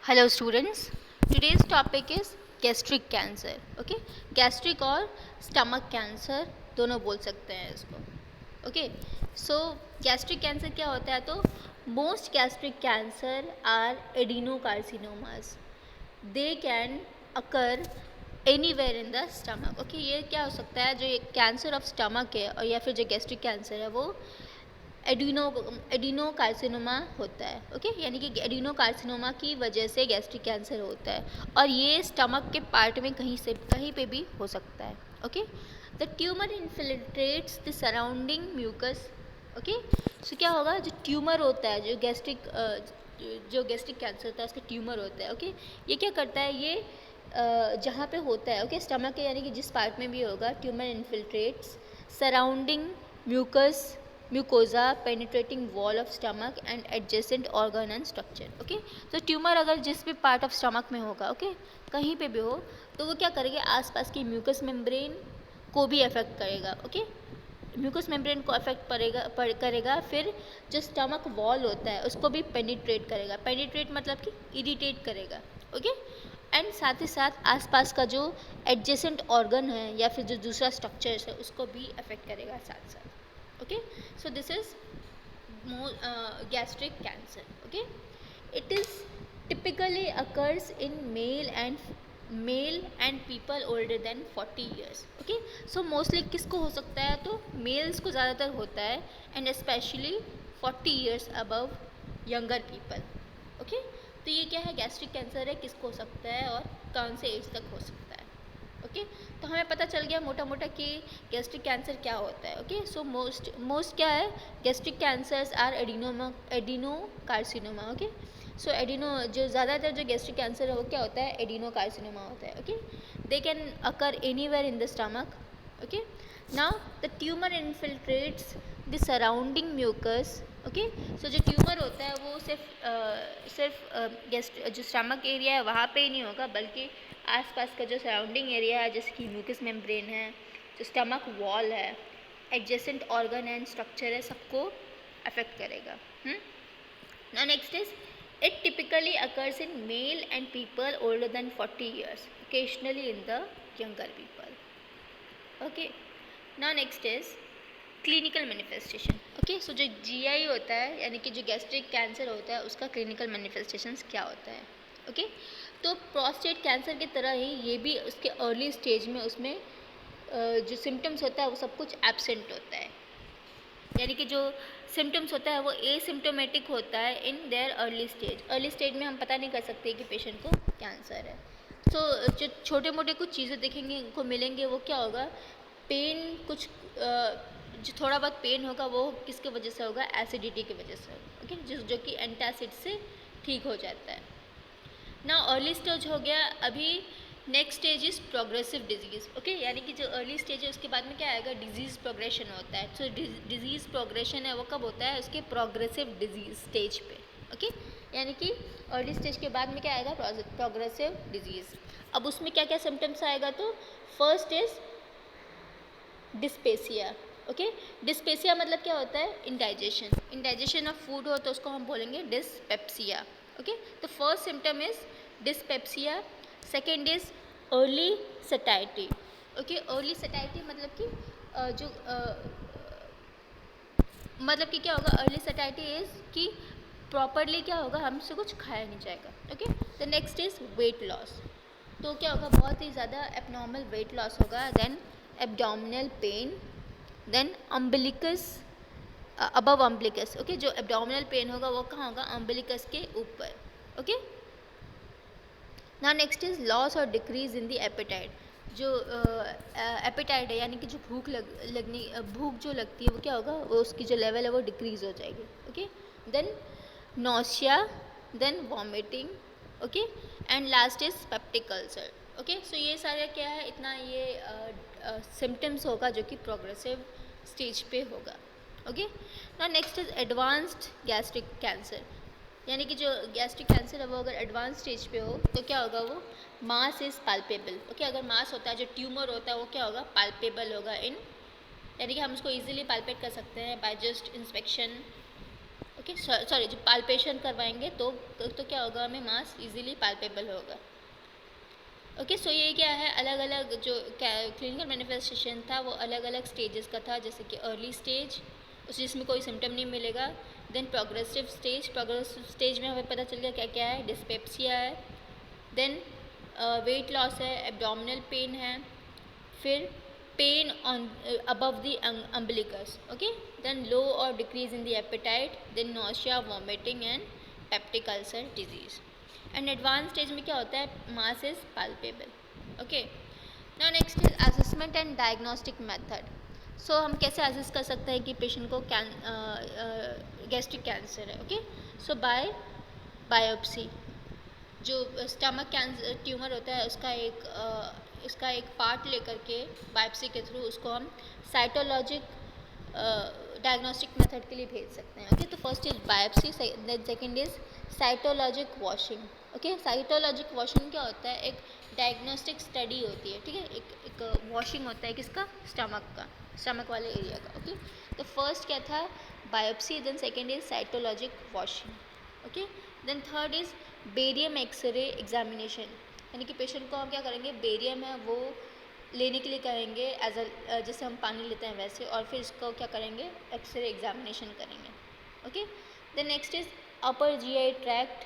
Hello students, today's topic is gastric cancer. Okay, gastric और stomach cancer दोनों बोल सकते हैं इसको. Okay, so gastric cancer क्या होता है? तो most gastric cancer are adenocarcinomas. They can occur anywhere in the stomach. Okay, ये क्या हो सकता है? जो कैंसर ऑफ स्टमक है और या फिर जो गैस्ट्रिक कैंसर है वो एडिनो कार्सिनोमा होता है. ओके, यानी कि एडिनो कार्सिनोमा की वजह से गैस्ट्रिक कैंसर होता है और ये स्टमक के पार्ट में कहीं पे भी हो सकता है. Okay, the tumour infiltrates the surrounding mucus. Okay, so क्या होगा? जो ट्यूमर होता है, जो गैस्ट्रिक कैंसर होता है उसका ट्यूमर होता है. ओके, ये क्या करता है? ये जहाँ पे होता है, ओके, स्टमक के यानी कि जिस पार्ट में भी होगा, tumour infiltrates surrounding mucosa penetrating wall of stomach and adjacent organ and structure. Okay, तो ट्यूमर अगर जिस भी पार्ट ऑफ स्टमक में होगा, ओके, कहीं पे भी हो, तो वो क्या करेगा? आसपास की म्यूकस मेम्ब्रेन को भी अफेक्ट करेगा. ओके, म्यूकस मेम्ब्रेन को अफेक्ट करेगा. फिर जो स्टमक वॉल होता है उसको भी पेनिट्रेट करेगा. पेनिट्रेट मतलब कि इरिटेट करेगा. ओके, एंड साथ ही साथ आसपास का जो एडजेसेंट ऑर्गन है या फिर जो दूसरा स्ट्रक्चर्स है उसको भी अफेक्ट करेगा साथ साथ. Okay, so this is gastric cancer. Okay, it is typically occurs in male and people older than 40 years. Okay, so mostly किसको हो सकता है? तो मेल्स को ज़्यादातर होता है and especially 40 years above younger people. Okay, तो ये क्या है? गैस्ट्रिक कैंसर है, किसको हो सकता है और कौन से एज तक हो सकता है. ओके, तो हमें पता चल गया मोटा मोटा कि गैस्ट्रिक कैंसर क्या होता है. ओके, सो मोस्ट क्या है? Gastric cancers are adenocarcinoma. Okay, so adeno जो ज़्यादातर जो गैस्ट्रिक कैंसर है वो क्या होता है? एडिनो कार्सिनोमा होता है. Okay, they can occur anywhere in the stomach. Okay, now the tumour infiltrates the surrounding mucus. Okay, so जो ट्यूमर होता है वो सिर्फ जो स्टमक एरिया है वहाँ पे ही नहीं होगा, बल्कि आसपास का जो सराउंडिंग एरिया है, जैसे कि म्यूकस मेम्ब्रेन है, जो स्टमक वॉल है, एडजेसेंट ऑर्गन एंड स्ट्रक्चर है, सबको अफेक्ट करेगा. Now next is it typically occurs in male and people older than 40 years, occasionally in the younger people. Okay, now next is clinical manifestation. Okay, so जो GI होता है यानी कि जो gastric cancer होता है उसका क्लिनिकल मैनिफेस्टेशंस क्या होता है? ओके, तो प्रोस्टेट कैंसर की तरह ही ये भी उसके अर्ली स्टेज में उसमें जो सिम्टम्स होता है वो सब कुछ एब्सेंट होता है. यानी कि जो सिम्टम्स होता है वो एसिम्टोमेटिक होता है in their early stage. Early stage में हम पता नहीं कर सकते कि पेशेंट को कैंसर है. तो जो छोटे मोटे कुछ चीज़ें देखेंगे को मिलेंगे, वो क्या होगा? पेन, कुछ जो थोड़ा बहुत पेन होगा वो किसके वजह से होगा? एसिडिटी की वजह से. ओके, जो कि एंटासिड से ठीक हो जाता है. ना अर्ली स्टेज हो गया. अभी next stage is progressive disease. Okay, यानी कि जो अर्ली स्टेज है उसके बाद में क्या आएगा? डिजीज़ प्रोग्रेशन होता है. तो डिजीज़ प्रोग्रेशन है वो कब होता है? उसके प्रोग्रेसिव डिजीज़ स्टेज पे. ओके, यानी कि अर्ली स्टेज के बाद में क्या आएगा? Progressive disease. अब उसमें क्या क्या सिम्टम्स आएगा? तो फर्स्ट इज़ डिस्पेसिया. ओके, डिस्पेसिया मतलब क्या होता है? इंडाइजेशन ऑफ फूड हो तो उसको हम बोलेंगे डिस्पेप्सिया. ओके, तो first symptom is dyspepsia. Second is early satiety. Okay, early satiety मतलब कि मतलब कि क्या होगा? अर्ली सटाइटी इज कि प्रॉपरली क्या होगा? हमसे कुछ खाया नहीं जाएगा. Okay, the next is weight loss. तो क्या होगा? बहुत ही ज़्यादा एबनॉर्मल वेट लॉस होगा. Then abdominal pain, then umbilicus, above umbilicus. Okay, जो एब्डोमिनल पेन होगा वो कहाँ होगा? अम्बिलिकस के ऊपर. ओके, ना नेक्स्ट इज लॉस और डिक्रीज इन द एपेटाइट. जो एपेटाइट है यानी कि जो भूख जो लगती है वो क्या होगा? वो उसकी जो लेवल है वो डिक्रीज हो जाएगी. Okay, then nausea, then vomiting. Okay, and last is peptic ulcer. Okay, so ये सारे क्या है? इतना ये सिम्टम्स होगा जो कि प्रोग्रेसिव स्टेज पे होगा. ओके, ना next is advanced gastric cancer. यानी कि जो गैस्ट्रिक कैंसर है वो अगर एडवांस स्टेज पे हो तो क्या होगा? वो मास इज़ पाल्पेबल. ओके, अगर मास होता है, जो ट्यूमर होता है वो क्या होगा? पाल्पेबल होगा इन, यानी कि हम उसको इजीली पाल्पेट कर सकते हैं by just inspection. Okay, sorry, जो पाल्पेशन करवाएंगे तो क्या होगा, हमें मास इजीली पाल्पेबल होगा। ओके, सो ये क्या है, अलग अलग जो क्लिनिकल मैनिफेस्टेशन था वो अलग अलग स्टेजेस का था, जैसे कि अर्ली स्टेज, उस जिसमें कोई सिम्टम नहीं मिलेगा। देन प्रोग्रेसिव स्टेज में हमें पता चल गया क्या क्या है, डिस्पेप्सिया है, देन वेट लॉस है, एब्डोमिनल पेन है, फिर pain on above the umbilicus, okay, then low और decrease in the appetite, then nausea, vomiting and peptic ulcer disease. And advance stage में क्या होता है, mass is palpable. Okay, now next is assessment and diagnostic method. So हम कैसे assess कर सकते हैं कि पेशेंट को गैस्ट्रिक कैंसर है। ओके, सो बाय बायोप्सी, जो स्टमक कैंसर ट्यूमर होता है उसका एक पार्ट लेकर के बायोप्सी के थ्रू उसको हम साइटोलॉजिक डायग्नोस्टिक मेथड के लिए भेज सकते हैं। ओके, तो first is biopsy, then second is cytologic washing. Okay, cytologic washing क्या होता है, एक डायग्नोस्टिक स्टडी होती है, ठीक है, एक वॉशिंग होता है किसका, स्टमक वाले एरिया का। ओके, तो फर्स्ट क्या था, biopsy, then second is cytologic washing. Okay, then third is barium x ray examination, यानी कि पेशेंट को हम क्या करेंगे, बेरियम है वो लेने के लिए करेंगे एज अ, जैसे हम पानी लेते हैं वैसे, और फिर इसको क्या करेंगे, एक्सरे एग्जामिनेशन करेंगे। Okay, then next is upper GI tract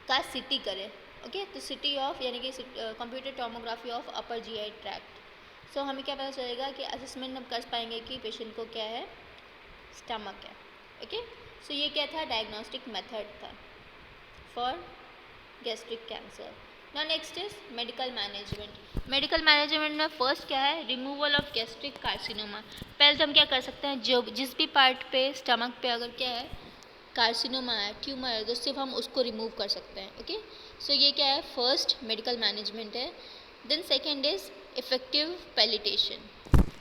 का सिटी करें। ओके, तो सिटी ऑफ यानी कि computer tomography of upper GI tract. So हमें क्या पता चलेगा कि असेसमेंट हम कर पाएंगे कि पेशेंट को क्या है, स्टमक है। ओके, सो ये क्या था, डायग्नोस्टिक मेथड था for gastric cancer. Now next is medical management. Medical management में फर्स्ट क्या है, रिमूवल ऑफ गैस्ट्रिक कार्सिनोमा। पहले तो हम क्या कर सकते हैं, जो जिस भी पार्ट पे स्टमक पे अगर क्या है कार्सिनोमा है, ट्यूमर है, तो सिर्फ हम उसको रिमूव कर सकते हैं। ओके, सो ये क्या है, फर्स्ट मेडिकल मैनेजमेंट है। Then second is effective palliation.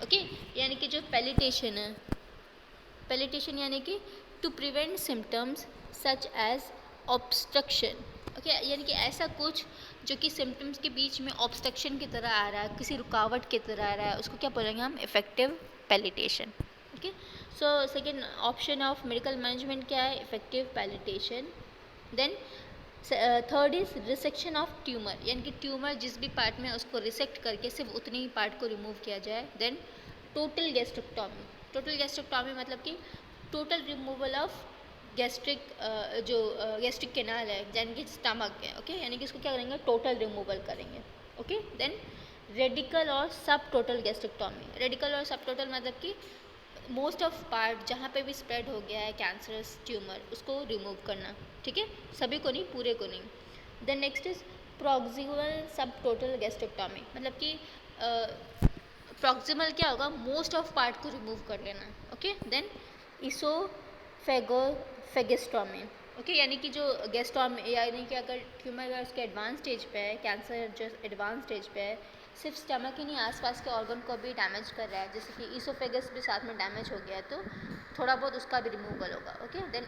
Okay, यानी कि जो पैलिटेशन है, पैलिटेशन यानी कि to prevent symptoms such as obstruction. Okay, यानी कि ऐसा कुछ जो कि सिम्टम्स के बीच में ऑब्स्ट्रक्शन की तरह आ रहा है, किसी रुकावट की तरह आ रहा है, उसको क्या बोलेंगे हम, effective palliation. Okay, so second option of medical management क्या है, effective palliation. Then third is resection of tumour, यानी कि ट्यूमर जिस भी पार्ट में उसको रिसेक्ट करके सिर्फ उतने ही पार्ट को रिमूव किया जाए। Then total gastrectomy, total gastrectomy मतलब कि टोटल रिमूवल ऑफ गैस्ट्रिक, जो गैस्ट्रिक कैनाल है यानी कि स्टमक है। ओके, यानी कि इसको क्या करेंगे, टोटल रिमूवल करेंगे। ओके, देन रेडिकल और सब टोटल गैस्ट्रेक्टॉमी, रेडिकल और सब टोटल मतलब कि मोस्ट ऑफ पार्ट जहाँ पे भी स्प्रेड हो गया है कैंसरस ट्यूमर उसको रिमूव करना, ठीक है, सभी को नहीं, पूरे को नहीं। देन नेक्स्ट इज प्रॉक्सिमल सब टोटल गैस्ट्रेक्टॉमी, मतलब कि प्रॉक्सिमल क्या होगा, मोस्ट ऑफ पार्ट को रिमूव कर लेना। Okay, then इसोफेगोफेगेस्टॉमी। ओके, यानी कि जो गैस्ट्रॉमी यानी कि अगर ट्यूमर अगर उसके एडवांस स्टेज पे है, कैंसर जो एडवांस स्टेज पे है, सिर्फ स्टमक ही नहीं आसपास के ऑर्गन को भी डैमेज कर रहा है, जैसे कि इसोफेगस भी साथ में डैमेज हो गया है, तो थोड़ा बहुत उसका भी रिमूवल होगा। Okay, then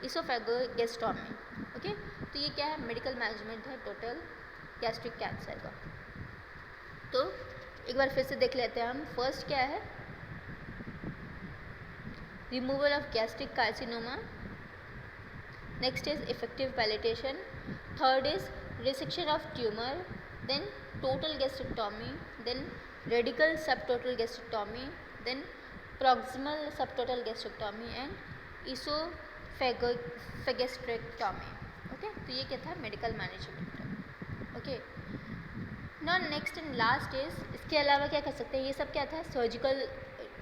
इसोफेगोगेस्टॉमी। ओके, तो ये क्या है, मेडिकल मैनेजमेंट है टोटल गैस्ट्रिक कैंसर का। तो एक बार फिर से देख लेते हैं हम, फर्स्ट क्या है, removal of gastric carcinoma, next is effective palliation, third is resection of tumour, then total gastrectomy, then radical subtotal gastrectomy, then proximal subtotal gastrectomy and esophageastrectomy। Okay, तो ये क्या था, medical management. Okay, now next and last is, इसके अलावा क्या कर सकते हैं, ये सब क्या था, सर्जिकल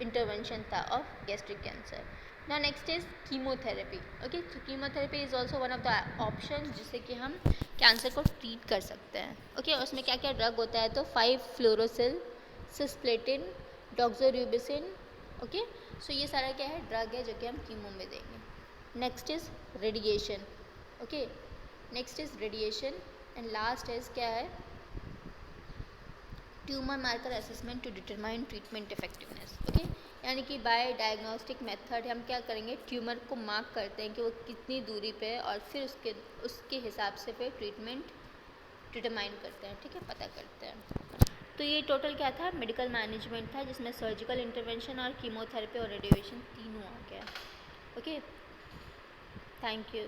इंटरवेंशन था of gastric cancer. Now next is chemotherapy. Okay, तो chemotherapy is also one of the option जिससे कि हम कैंसर को ट्रीट कर सकते हैं। ओके, उसमें क्या क्या ड्रग होता है, तो 5-फ्लोरोसिल, सिस्प्लेटिन, डॉक्सोरिबोसिन। ओके, सो ये सारा क्या है, ड्रग है जो कि हम कीमो में देंगे। Next is radiation. Okay, next is radiation and last is क्या है, tumour marker assessment to determine treatment effectiveness. Okay, यानी कि बाय डायग्नोस्टिक मेथड हम क्या करेंगे, ट्यूमर को मार्क करते हैं कि वो कितनी दूरी पे है, और फिर उसके हिसाब से फिर ट्रीटमेंट डिटरमाइन करते हैं, ठीक है, पता करते हैं। तो ये टोटल क्या था, मेडिकल मैनेजमेंट था, जिसमें सर्जिकल इंटरवेंशन और कीमोथेरेपी और रेडिएशन तीनों आ गया। Okay, thank you.